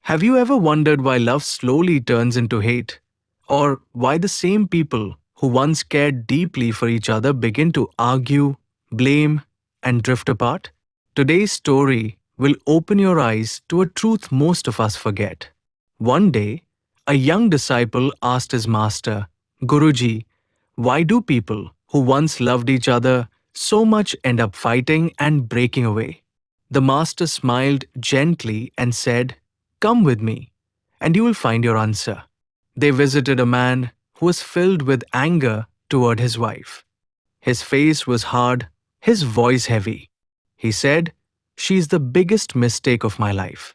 Have you ever wondered why love slowly turns into hate? Or why the same people who once cared deeply for each other begin to argue, blame, and drift apart? Today's story will open your eyes to a truth most of us forget. One day, a young disciple asked his master, Guruji, why do people who once loved each other so much end up fighting and breaking away? The master smiled gently and said, come with me, and you will find your answer. They visited a man who was filled with anger toward his wife. His face was hard, his voice heavy. He said, she is the biggest mistake of my life.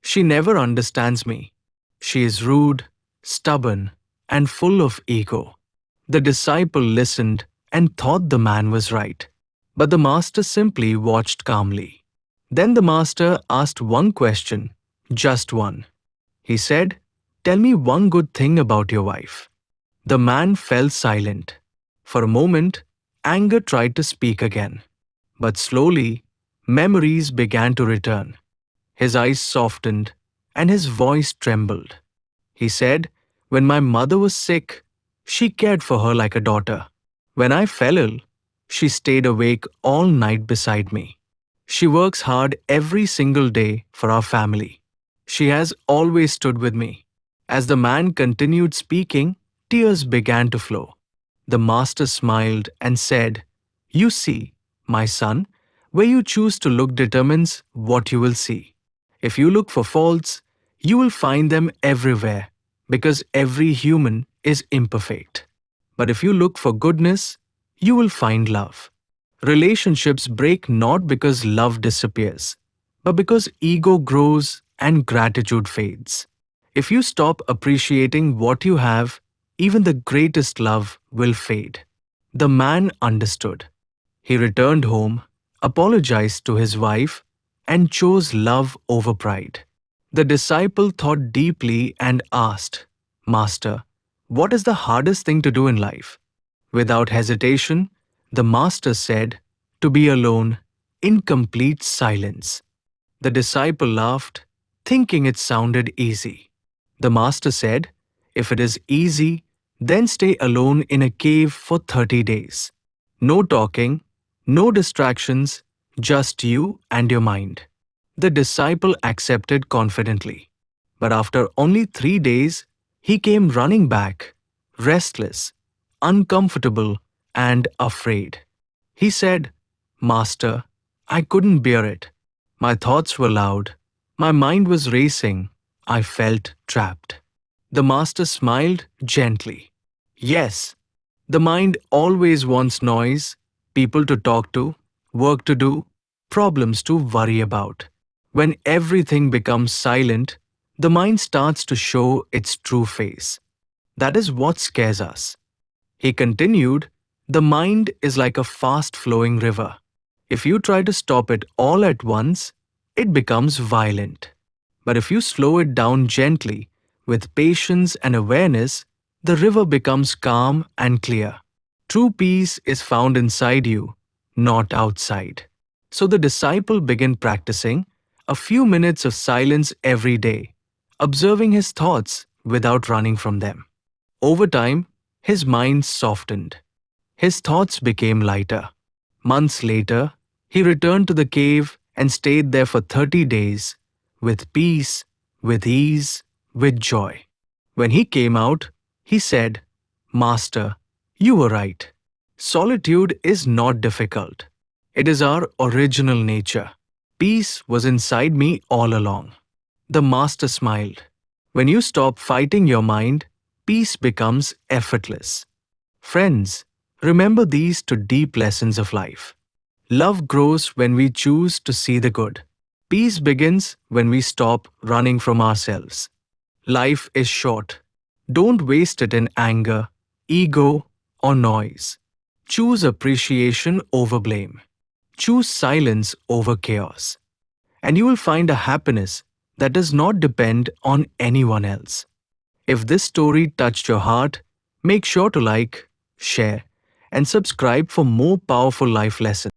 She never understands me. She is rude, stubborn, and full of ego. The disciple listened and thought the man was right. But the master simply watched calmly. Then the master asked one question, just one. He said, tell me one good thing about your wife. The man fell silent. For a moment, anger tried to speak again. But slowly, memories began to return. His eyes softened and his voice trembled. He said, when my mother was sick, she cared for her like a daughter. When I fell ill, she stayed awake all night beside me. She works hard every single day for our family. She has always stood with me. As the man continued speaking, tears began to flow. The master smiled and said, you see, my son, where you choose to look determines what you will see. If you look for faults, you will find them everywhere because every human is imperfect. But if you look for goodness, you will find love. Relationships break not because love disappears, but because ego grows and gratitude fades. If you stop appreciating what you have, even the greatest love will fade. The man understood. He returned home, apologized to his wife, and chose love over pride. The disciple thought deeply and asked, Master, what is the hardest thing to do in life? Without hesitation, the master said, to be alone, in complete silence. The disciple laughed, thinking it sounded easy. The master said, if it is easy, then stay alone in a cave for 30 days. No talking, no distractions, just you and your mind. The disciple accepted confidently. But after only 3 days, he came running back, restless, uncomfortable, and afraid. He said, Master, I couldn't bear it. My thoughts were loud. My mind was racing. I felt trapped. The master smiled gently. Yes, the mind always wants noise, people to talk to, work to do, problems to worry about. When everything becomes silent, the mind starts to show its true face. That is what scares us. He continued, the mind is like a fast-flowing river. If you try to stop it all at once, it becomes violent. But if you slow it down gently, with patience and awareness, the river becomes calm and clear. True peace is found inside you, not outside. So the disciple began practicing a few minutes of silence every day, observing his thoughts without running from them. Over time, his mind softened. His thoughts became lighter. Months later, he returned to the cave and stayed there for 30 days, with peace, with ease, with joy. When he came out, he said, Master, you were right. Solitude is not difficult. It is our original nature. Peace was inside me all along. The master smiled. When you stop fighting your mind, peace becomes effortless. Friends, remember these two deep lessons of life. Love grows when we choose to see the good. Peace begins when we stop running from ourselves. Life is short. Don't waste it in anger, ego, or noise. Choose appreciation over blame. Choose silence over chaos. And you will find a happiness that does not depend on anyone else. If this story touched your heart, make sure to like, share, and subscribe for more powerful life lessons.